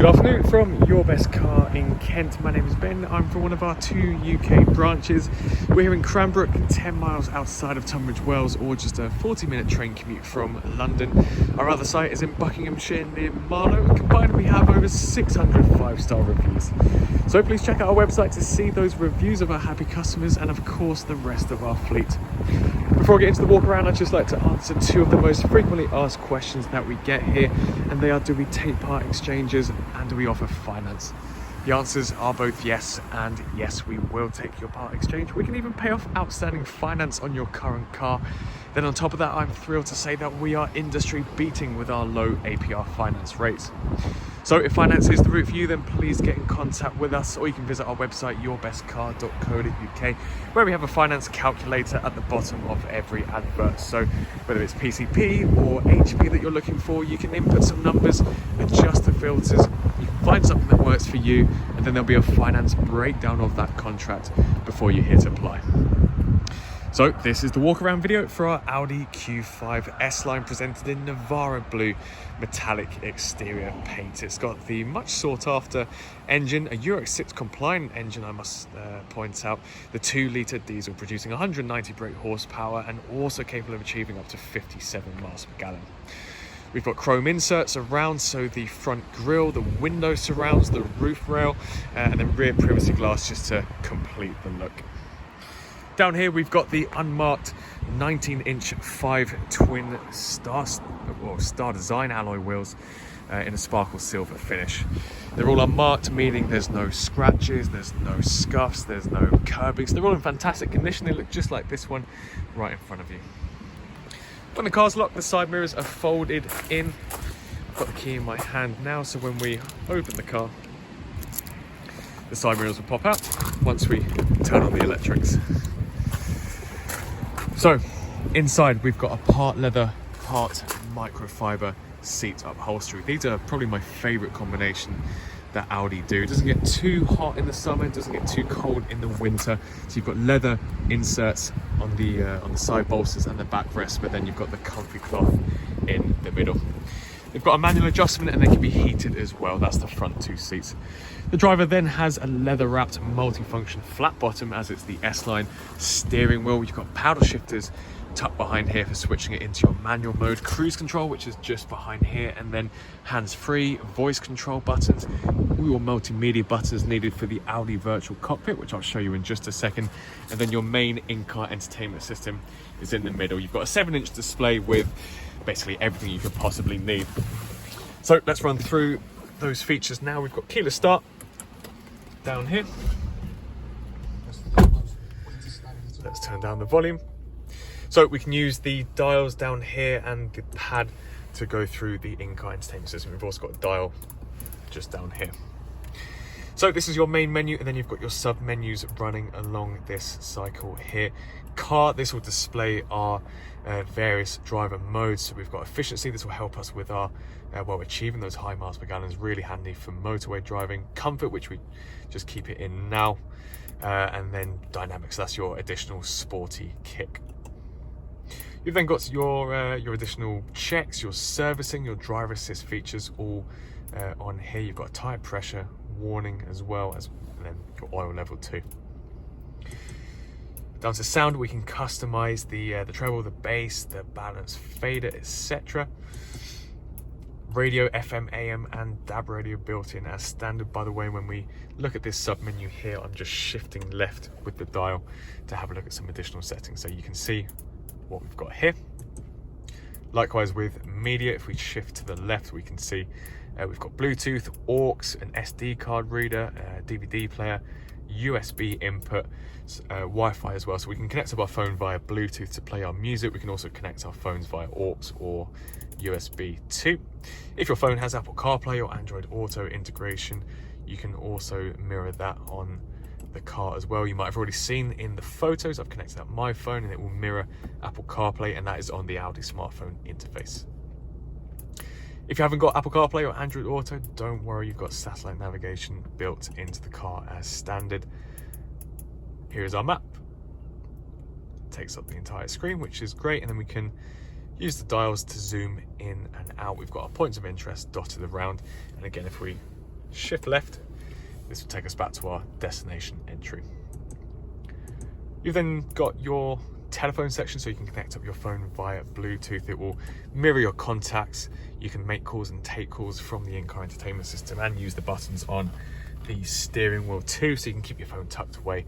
Good afternoon from Your Best Car in Kent. My name is Ben. I'm from one of our 2 UK branches. We're here in Cranbrook, 10 miles outside of Tunbridge Wells, or just a 40-minute train commute from London. Our other site is in Buckinghamshire near Marlow, and combined we have over 600 5-star reviews. So please check out our website to see those reviews of our happy customers and of course the rest of our fleet. Before I get into the walk around, I'd just like to answer 2 of the most frequently asked questions that we get here, and they are: do we take part exchanges and do we offer finance? The answers are both yes and yes, we will take your part exchange. We can even pay off outstanding finance on your current car. Then on top of that, I'm thrilled to say that we are industry beating with our low Apr Finance rates. So if finance is the route for you, then please get in contact with us, or you can visit our website yourbestcar.co.uk, where we have a finance calculator at the bottom of every advert. So whether it's PCP or HP that you're looking for, you can input some numbers, adjust the filters, you can find something that works for you, and then there'll be a finance breakdown of that contract before you hit apply. So this is the walk around video for our Audi Q5 S-Line, presented in Navara blue metallic exterior paint. It's got the much sought after engine, a Euro 6 compliant engine I must point out, the 2-litre diesel producing 190 brake horsepower and also capable of achieving up to 57 miles per gallon. We've got chrome inserts around, so the front grille, the window surrounds, the roof rail, and then rear privacy glass just to complete the look. Down here we've got the unmarked 19-inch 5 twin star design alloy wheels in a sparkle silver finish. They're all unmarked, meaning there's no scratches, there's no scuffs, there's no curbings. They're all in fantastic condition. They look just like this one right in front of you. When the car's locked, the side mirrors are folded in. I've got the key in my hand now, so when we open the car, the side mirrors will pop out once we turn on the electrics. So inside we've got a part leather, part microfiber seat upholstery. These are probably my favorite combination that Audi do. It doesn't get too hot in the summer, it doesn't get too cold in the winter. So you've got leather inserts on the side bolsters and the backrest, but then you've got the comfy cloth in the middle. They've got a manual adjustment and they can be heated as well. That's the front 2 seats. The driver then has a leather wrapped multifunction flat bottom, as it's the S-Line steering wheel. You've got paddle shifters tucked behind here for switching it into your manual mode, cruise control, which is just behind here, and then hands-free voice control buttons, all your multimedia buttons needed for the Audi virtual cockpit, which I'll show you in just a second. And then your main in-car entertainment system is in the middle. You've got a 7-inch display with basically everything you could possibly need. So let's run through those features now. We've got keyless start down here. Let's turn down the volume. So we can use the dials down here and the pad to go through the in-car entertainment system. We've also got a dial just down here. So this is your main menu, and then you've got your sub menus running along this cycle here. This will display our various driver modes. So we've got efficiency. This will help us with our achieving those high miles per gallon. Is really handy for motorway driving. Comfort, which we just keep it in now, and then dynamics. That's your additional sporty kick. You've then got your additional checks, your servicing, your driver assist features all on here. You've got a tire pressure warning as well as, and then your oil level too. Down to sound, we can customize the treble, the bass, the balance fader, etc. Radio, FM, AM, and DAB radio built in as standard. By the way, when we look at this sub menu here, I'm just shifting left with the dial to have a look at some additional settings, so you can see what we've got here. Likewise with media, if we shift to the left, we can see we've got Bluetooth, aux, an SD card reader, DVD player, USB input, Wi-Fi as well, so we can connect up our phone via Bluetooth to play our music. We can also connect our phones via aux or USB 2. If your phone has Apple CarPlay or Android Auto integration, you can also mirror that on the car as well. You might have already seen in the photos, I've connected up my phone and it will mirror Apple CarPlay, and that is on the Audi smartphone interface. If you haven't got Apple CarPlay or Android Auto, don't worry, you've got satellite navigation built into the car as standard. Here's our map. Takes up the entire screen, which is great, and then we can use the dials to zoom in and out. We've got our points of interest dotted around, and again, if we shift left. This will take us back to our destination entry. You've then got your telephone section, so you can connect up your phone via Bluetooth. It will mirror your contacts. You can make calls and take calls from the in-car entertainment system and use the buttons on the steering wheel too, so you can keep your phone tucked away.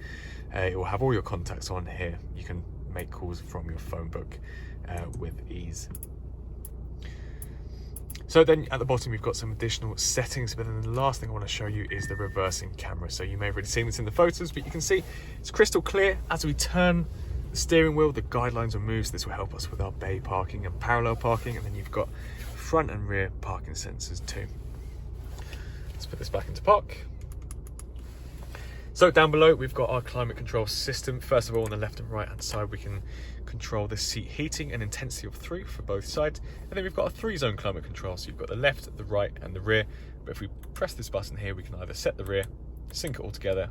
It will have all your contacts on here. You can make calls from your phone book with ease. So then at the bottom you've got some additional settings, but then the last thing I want to show you is the reversing camera. So you may have already seen this in the photos, but you can see it's crystal clear. As we turn the steering wheel, the guidelines will move, so this will help us with our bay parking and parallel parking, and then you've got front and rear parking sensors too. Let's put this back into park. So down below we've got our climate control system. First of all, on the left and right hand side we can control the seat heating and intensity of 3 for both sides, and then we've got a 3-zone climate control, so you've got the left, the right and the rear. But if we press this button here, we can either set the rear, sync it all together,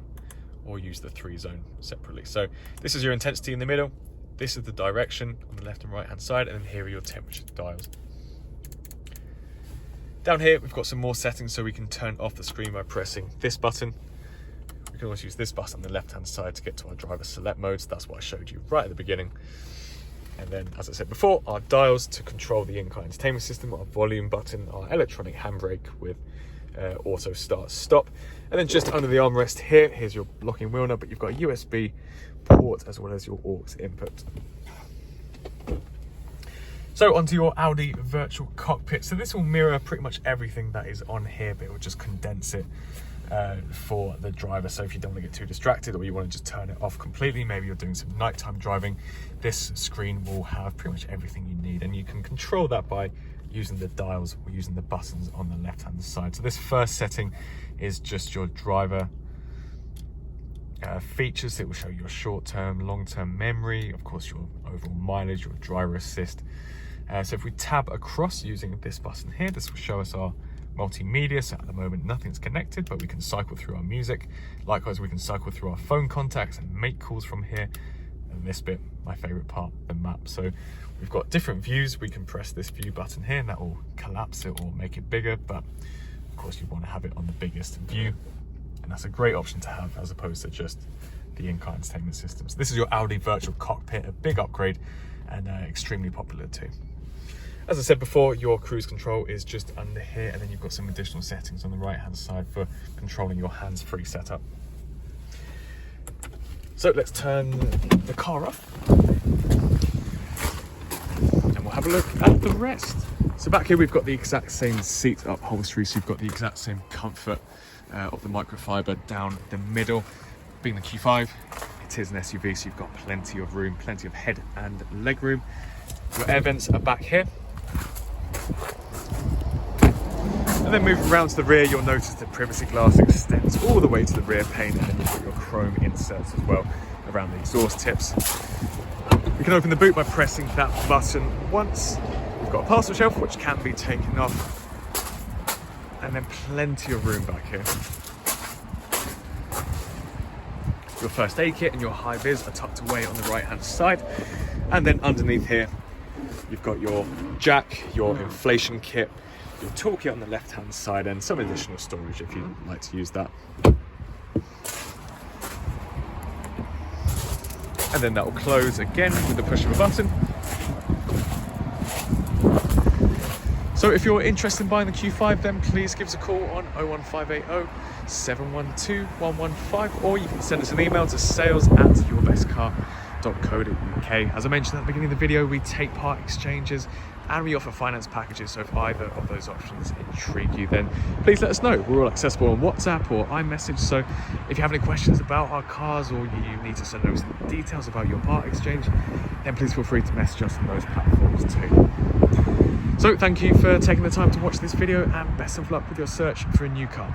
or use the 3-zone separately. So this is your intensity in the middle, this is the direction on the left and right hand side, and then here are your temperature dials. Down here we've got some more settings, so we can turn off the screen by pressing this button. We can also use this button on the left hand side to get to our driver select modes. That's what I showed you right at the beginning. And then, as I said before, our dials to control the in-car entertainment system, our volume button, our electronic handbrake with auto start stop. And then just under the armrest here, here's your locking wheel nut, but you've got a USB port as well as your aux input. So onto your Audi virtual cockpit. So this will mirror pretty much everything that is on here, but it will just condense it for the driver. So if you don't want to get too distracted, or you want to just turn it off completely, maybe you're doing some nighttime driving, this screen will have pretty much everything you need, and you can control that by using the dials or using the buttons on the left hand side. So this first setting is just your driver features. It will show your short-term, long-term memory, of course your overall mileage, your driver assist. So if we tab across using this button here, this will show us our multimedia. So at the moment nothing's connected, but we can cycle through our music. Likewise, we can cycle through our phone contacts and make calls from here. And this bit, my favorite part, the map. So we've got different views. We can press this view button here and that will collapse it or make it bigger, but of course you want to have it on the biggest view, and that's a great option to have as opposed to just the in-car entertainment system. So this is your Audi virtual cockpit, a big upgrade and extremely popular too. As I said before, your cruise control is just under here, and then you've got some additional settings on the right hand side for controlling your hands-free setup. So let's turn the car off and we'll have a look at the rest. So back here we've got the exact same seat upholstery, so you've got the exact same comfort of the microfiber down the middle. Being the Q5, it is an SUV, so you've got plenty of room, plenty of head and leg room. Your air vents are back here. And then moving around to the rear, you'll notice the privacy glass extends all the way to the rear pane, and then you've got your chrome inserts as well around the exhaust tips. We can open the boot by pressing that button once. We've got a parcel shelf which can be taken off, and then plenty of room back here. Your first aid kit and your high vis are tucked away on the right hand side, and then underneath here you've got your jack, your inflation kit, your toolkit on the left hand side, and some additional storage if you'd like to use that. And then that will close again with the push of a button. So if you're interested in buying the Q5, then please give us a call on 01580 712 115, or you can send us an email to sales@yourbestcar.co.uk. As I mentioned at the beginning of the video, we take part exchanges and we offer finance packages, so if either of those options intrigue you, then please let us know. We're all accessible on WhatsApp or iMessage, so if you have any questions about our cars or you need to send us details about your part exchange, then please feel free to message us on those platforms too. So thank you for taking the time to watch this video, and best of luck with your search for a new car.